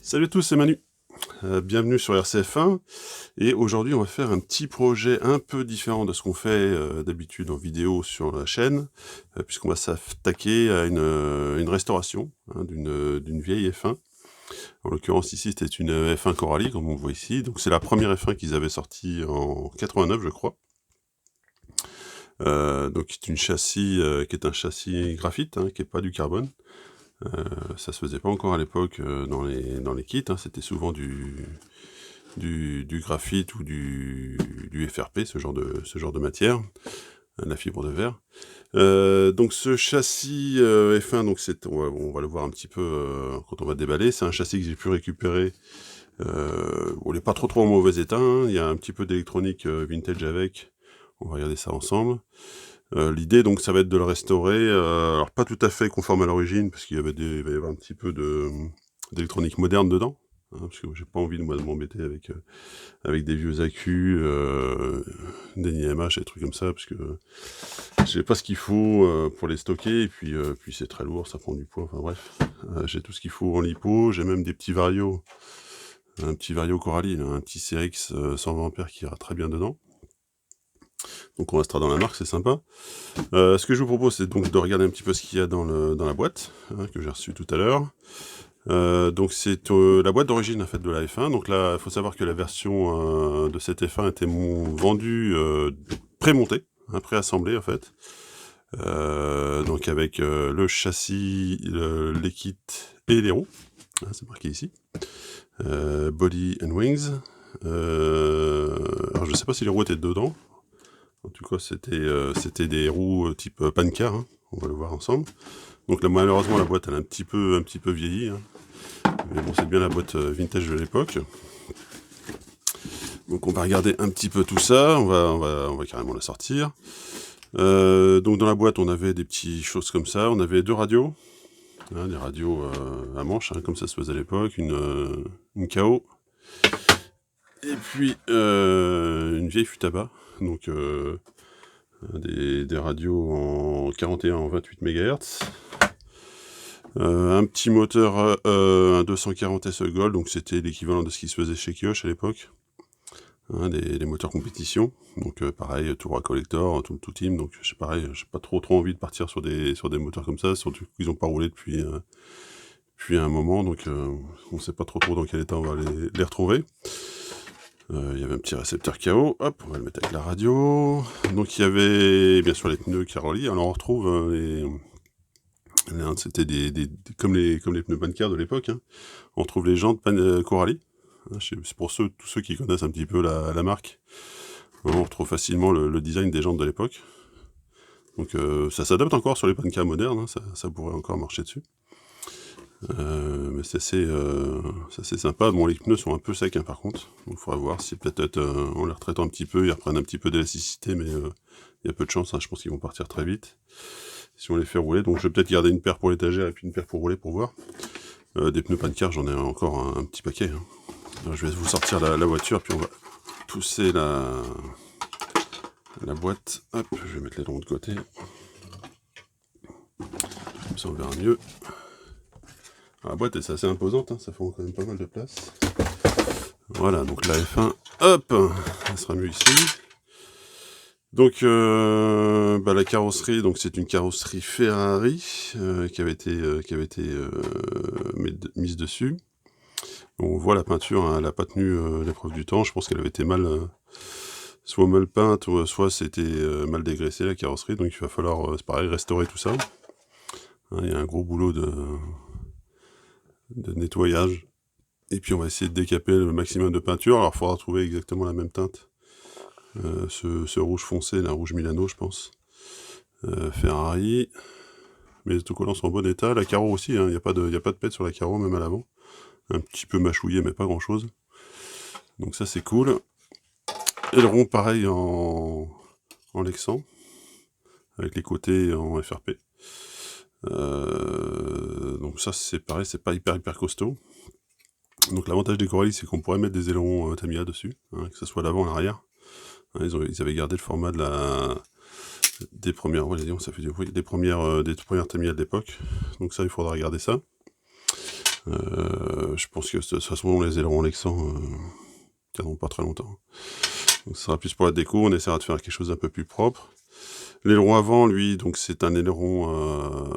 Salut à tous, c'est Manu. Bienvenue sur RCF1 et aujourd'hui on va faire un petit projet un peu différent de ce qu'on fait d'habitude en vidéo sur la chaîne, puisqu'on va s'attaquer à une restauration d'une vieille F1. En l'occurrence ici c'était une F1 Coralie comme on voit ici, donc c'est la première F1 qu'ils avaient sortie en 89 je crois. Donc c'est une châssis qui est un châssis graphite, qui est pas du carbone. Ça se faisait pas encore à l'époque dans les kits, c'était souvent du graphite ou du FRP, ce genre de matière, de la fibre de verre. Donc ce châssis F1, donc on va le voir un petit peu quand on va déballer, c'est un châssis que j'ai pu récupérer. Il n'est pas trop en mauvais état, il y a un petit peu d'électronique vintage avec, on va regarder ça ensemble. L'idée donc ça va être de le restaurer, alors pas tout à fait conforme à l'origine, parce qu'il va y avoir un petit peu d'électronique moderne dedans, parce que j'ai pas envie de m'embêter avec des vieux accus, des NIMH et des trucs comme ça, parce que j'ai pas ce qu'il faut pour les stocker, et puis c'est très lourd, ça prend du poids, enfin bref. J'ai tout ce qu'il faut en lipo, j'ai même des petits varios, un petit vario Coralie, un petit CX 120 A qui ira très bien dedans. Donc on restera dans la marque, c'est sympa. Ce que je vous propose, c'est donc de regarder un petit peu ce qu'il y a dans la boîte, que j'ai reçue tout à l'heure. Donc c'est la boîte d'origine en fait de la F1. Donc là, il faut savoir que la version de cette F1 était vendue pré-montée, pré-assemblée en fait. Donc avec le châssis, les kits et les roues. C'est marqué ici. Body and Wings. Alors je sais pas si les roues étaient dedans. En tout cas, c'était des roues type Pancar, on va le voir ensemble. Donc là, malheureusement, la boîte, elle a un petit peu vieilli. Mais bon, c'est bien la boîte vintage de l'époque. Donc on va regarder un petit peu tout ça, on va carrément la sortir. Donc dans la boîte, on avait des petites choses comme ça. On avait deux radios, des radios à manche, comme ça se faisait à l'époque, une KO. Et puis une vieille Futaba, donc des radios en 41 en 28 MHz. Un petit moteur, un 240 SE Gold, donc c'était l'équivalent de ce qui se faisait chez Kioch à l'époque. Des moteurs compétition, donc pareil, Tour Collector, tout team, donc j'ai pas trop envie de partir sur des moteurs comme ça, surtout qu'ils n'ont pas roulé depuis un moment, donc on sait pas trop dans quel état on va les retrouver. Il y avait un petit récepteur KO, hop, on va le mettre avec la radio. Donc il y avait bien sûr les pneus Coralie, alors on retrouve c'était comme les pneus Pancar de l'époque, on retrouve les jantes Coralie. C'est pour tous ceux qui connaissent un petit peu la marque. On retrouve facilement le design des jantes de l'époque. Donc ça s'adapte encore sur les Pancar modernes, ça pourrait encore marcher dessus. Mais c'est assez sympa. Bon, les pneus sont un peu secs par contre. Donc il faudra voir si peut-être en les retraitant un petit peu, ils reprennent un petit peu d'élasticité, mais il y a peu de chance, je pense qu'ils vont partir très vite. Si on les fait rouler, donc je vais peut-être garder une paire pour l'étagère et puis une paire pour rouler pour voir. Des pneus Pancar, j'en ai encore un petit paquet. Alors, je vais vous sortir la voiture, puis on va pousser la boîte. Hop, je vais mettre les ronds de côté. Comme ça on verra mieux. Alors, la boîte est assez imposante, ça prend quand même pas mal de place. Voilà, donc la F1, hop, elle sera mieux ici. Donc la carrosserie, donc c'est une carrosserie Ferrari qui avait été mise dessus. On voit la peinture, elle n'a pas tenu l'épreuve du temps. Je pense qu'elle avait été soit mal peinte, soit c'était mal dégraissé la carrosserie. Donc il va falloir, c'est pareil, restaurer tout ça. Il y a un gros boulot de nettoyage. Et puis on va essayer de décaper le maximum de peinture. Alors il faudra trouver exactement la même teinte. Ce rouge foncé, la rouge Milano, je pense. Ferrari. Mais les autocollants sont en bon état. La carreau aussi, il n'y a pas de pète sur la carreau, même à l'avant. Un petit peu mâchouillé, mais pas grand chose. Donc ça c'est cool. Et le rond pareil en Lexan, avec les côtés en FRP. Donc ça c'est pareil, c'est pas hyper costaud. Donc l'avantage des Coralie, c'est qu'on pourrait mettre des ailerons Tamiya dessus, que ce soit l'avant ou l'arrière. Ils avaient gardé le format des premières, ça fait du bruit, des premières Tamiya de l'époque. Donc ça, il faudra regarder ça. Je pense que de toute façon les ailerons Lexan tiendront pas très longtemps. Donc ça sera plus pour la déco, on essaiera de faire quelque chose d'un peu plus propre. L'aileron avant, lui, donc c'est un aileron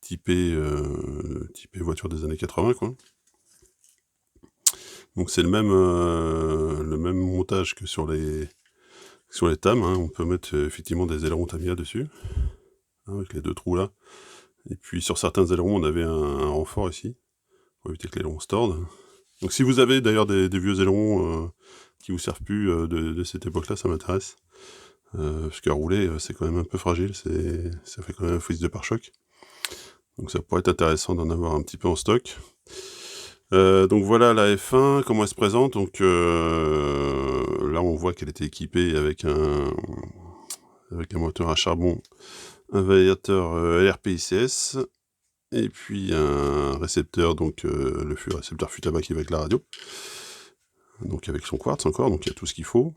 typé voiture des années 80, quoi. Donc c'est le même montage que sur les TAM, hein. On peut mettre effectivement des ailerons Tamiya dessus, hein, avec les deux trous là. Et puis sur certains ailerons, on avait un renfort ici, pour éviter que l'aileron se torde. Donc si vous avez d'ailleurs des vieux ailerons qui vous servent plus de cette époque-là, ça m'intéresse. Parce qu'à rouler, c'est quand même un peu fragile, ça fait quand même un office de pare-choc. Donc ça pourrait être intéressant d'en avoir un petit peu en stock. Donc voilà la F1, comment elle se présente. Donc là on voit qu'elle était équipée avec un moteur à charbon, un variateur LRP-ICS, et puis un récepteur, donc le récepteur fût tabac avec la radio. Donc avec son quartz encore, donc il y a tout ce qu'il faut.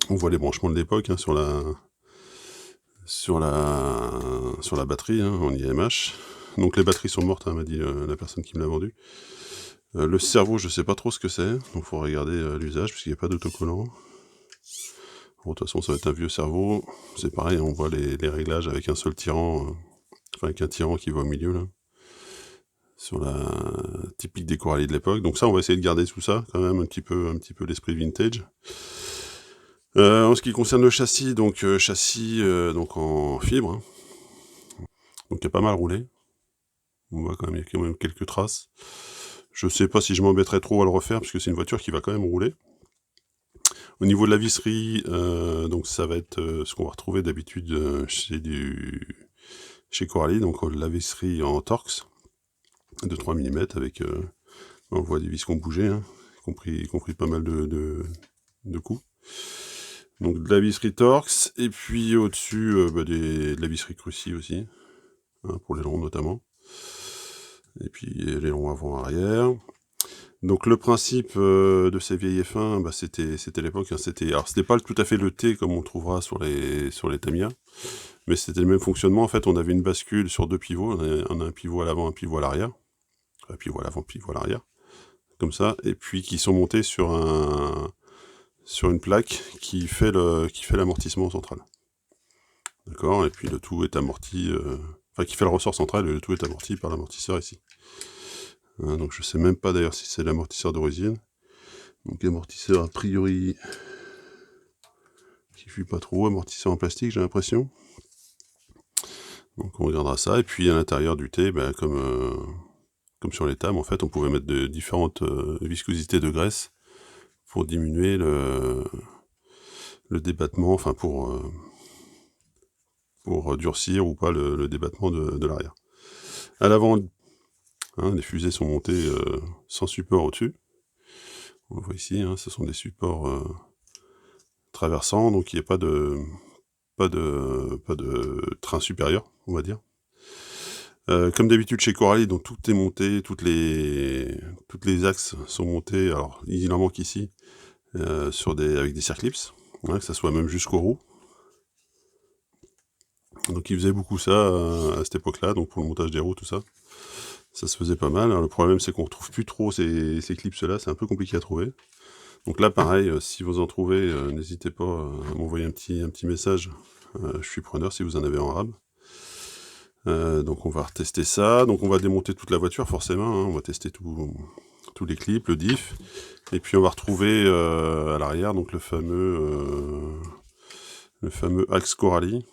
On voit les branchements de l'époque, hein, sur la batterie, hein, en IMH. Donc les batteries sont mortes, hein, m'a dit la personne qui me l'a vendu. Le cerveau, je sais pas trop ce que c'est, donc faut regarder l'usage, puisqu'il n'y a pas d'autocollant. Bon, de toute façon, ça va être un vieux cerveau. C'est pareil, on voit les réglages avec un seul tirant, enfin avec un tirant qui va au milieu, là. Sur la typique des Coralie de l'époque. Donc ça, on va essayer de garder tout ça, quand même, un petit peu l'esprit vintage. En ce qui concerne le châssis, donc châssis donc en fibre, hein. Donc il a pas mal roulé. On voit il y a quand même quelques traces. Je sais pas si je m'embêterai trop à le refaire, parce que c'est une voiture qui va quand même rouler. Au niveau de la visserie, donc ça va être ce qu'on va retrouver d'habitude chez Coralie, donc la visserie en Torx de 3 mm avec, on voit des vis qui ont bougé, hein, y compris pas mal de coups. Donc de la visserie Torx, et puis au-dessus de la visserie Cruci aussi, hein, pour l'aileron notamment. Et puis l'aileron avant-arrière. Donc le principe de ces vieilles F1, c'était l'époque, hein, c'était pas tout à fait le T comme on trouvera sur les Tamiya, mais c'était le même fonctionnement. En fait, on avait une bascule sur deux pivots, on a un pivot à l'avant, un pivot à l'arrière, un pivot à l'avant, pivot à l'arrière, comme ça, et puis qui sont montés sur une plaque qui fait l'amortissement central. D'accord, et puis le tout est amorti, qui fait le ressort central, et le tout est amorti par l'amortisseur ici. Hein, donc je sais même pas d'ailleurs si c'est l'amortisseur d'origine. Donc amortisseur a priori qui fuit pas trop, amortisseur en plastique j'ai l'impression. Donc on regardera ça, et puis à l'intérieur du T, comme sur les tables, en fait, on pouvait mettre de différentes viscosités de graisse pour diminuer le débattement, enfin pour durcir ou pas le débattement de l'arrière. À l'avant, hein, les fusées sont montées sans support au-dessus. On le voit ici, hein, ce sont des supports traversants, donc il n'y a pas de train supérieur, on va dire. Comme d'habitude chez Coralie, donc tout est monté, toutes les axes sont montés, alors il en manque ici, avec des circlips, hein, que ça soit même jusqu'aux roues. Donc ils faisaient beaucoup ça à cette époque-là, donc pour le montage des roues, tout ça. Ça se faisait pas mal. Alors, le problème, c'est qu'on retrouve plus trop ces clips-là, c'est un peu compliqué à trouver. Donc là, pareil, si vous en trouvez, n'hésitez pas à m'envoyer un petit message. Je suis preneur si vous en avez en rab. Donc on va retester ça. Donc on va démonter toute la voiture, forcément, hein. On va tester tous les clips, le diff. Et puis on va retrouver à l'arrière donc le fameux axe Coralie,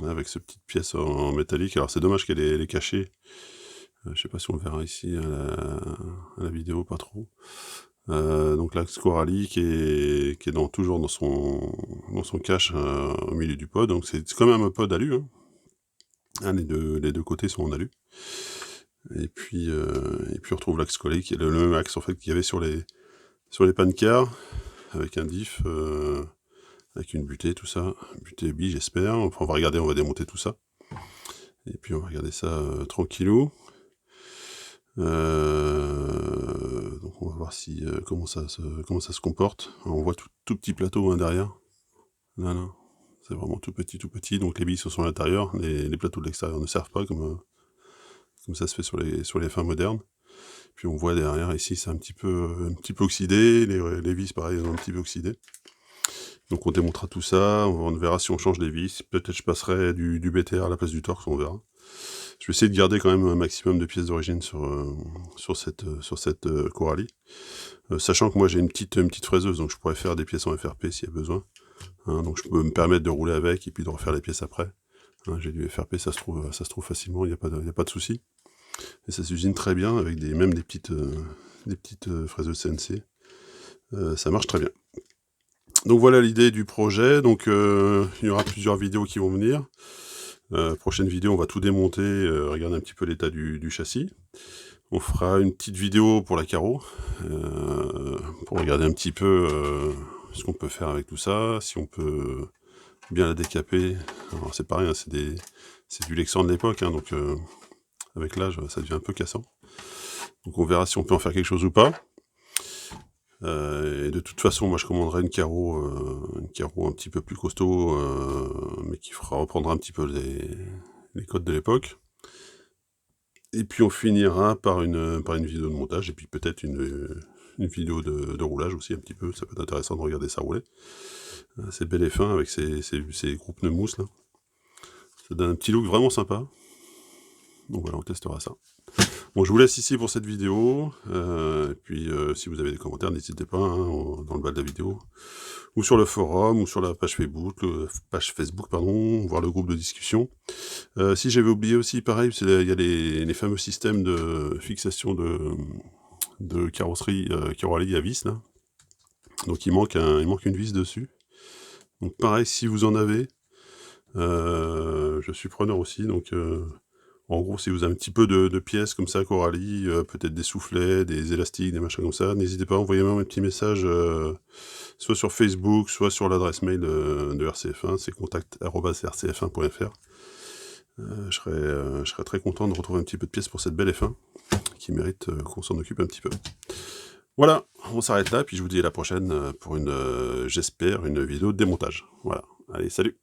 avec cette petite pièce en métallique. Alors c'est dommage qu'elle est cachée. Je sais pas si on le verra ici à la vidéo, pas trop. Donc l'axe Coralie qui est toujours dans son cache au milieu du pod. Donc c'est quand même un pod alu, hein. Ah, les deux côtés sont en alu. Et puis on retrouve l'axe Coralie qui est le même axe en fait qu'il y avait sur les pancars, avec un diff, avec une butée, tout ça. Butée bi, j'espère. Enfin, on va regarder, on va démonter tout ça. Et puis on va regarder ça tranquillou. Donc on va voir comment ça se comporte. Alors, on voit tout petit plateau, hein, derrière. Là, c'est vraiment tout petit. Donc les billes sont à l'intérieur. Les plateaux de l'extérieur ne servent pas, comme comme ça se fait sur les F1 modernes. Puis on voit derrière, ici, c'est un petit peu oxydé, les vis, pareil, elles ont un petit peu oxydé. Donc on démontera tout ça, on verra si on change les vis, peut-être je passerai du BTR à la place du Torx, on verra. Je vais essayer de garder quand même un maximum de pièces d'origine sur cette Coralie. Sachant que moi j'ai une petite fraiseuse, donc je pourrais faire des pièces en FRP s'il y a besoin. Hein, donc je peux me permettre de rouler avec et puis de refaire les pièces après. Hein, j'ai du FRP, ça se trouve facilement, il n'y a pas de souci. Et ça s'usine très bien avec même des petites fraiseuses CNC. Ça marche très bien. Donc voilà l'idée du projet. Donc il y aura plusieurs vidéos qui vont venir. Prochaine vidéo, on va tout démonter, regarder un petit peu l'état du châssis. On fera une petite vidéo pour la carreau, pour regarder un petit peu ce qu'on peut faire avec tout ça, si on peut bien la décaper. Alors c'est pareil, hein, c'est du Lexan de l'époque, hein, donc avec l'âge, ça devient un peu cassant. Donc on verra si on peut en faire quelque chose ou pas. Et de toute façon, moi je commanderai une carreau un petit peu plus costaud, mais qui reprendra un petit peu les codes de l'époque. Et puis on finira par une vidéo de montage, et puis peut-être une vidéo de roulage aussi un petit peu, ça peut être intéressant de regarder ça rouler. C'est bel et fin avec ces gros pneus mousse là. Ça donne un petit look vraiment sympa. Donc voilà, on testera ça. Bon, je vous laisse ici pour cette vidéo, et puis si vous avez des commentaires, n'hésitez pas, hein, dans le bas de la vidéo, ou sur le forum, ou sur la page Facebook, voir le groupe de discussion. Si j'avais oublié aussi, pareil, il y a les fameux systèmes de fixation de carrosserie Coralie à vis, là. Donc il manque une vis dessus. Donc pareil, si vous en avez, je suis preneur aussi, donc... En gros, si vous avez un petit peu de pièces comme ça, Coralie, peut-être des soufflets, des élastiques, des machins comme ça, n'hésitez pas à envoyer un petit message, soit sur Facebook, soit sur l'adresse mail de RCF1, c'est contact@rcf1.fr. Je serais très content de retrouver un petit peu de pièces pour cette belle F1, qui mérite qu'on s'en occupe un petit peu. Voilà, on s'arrête là, puis je vous dis à la prochaine pour j'espère, une vidéo de démontage. Voilà, allez, salut!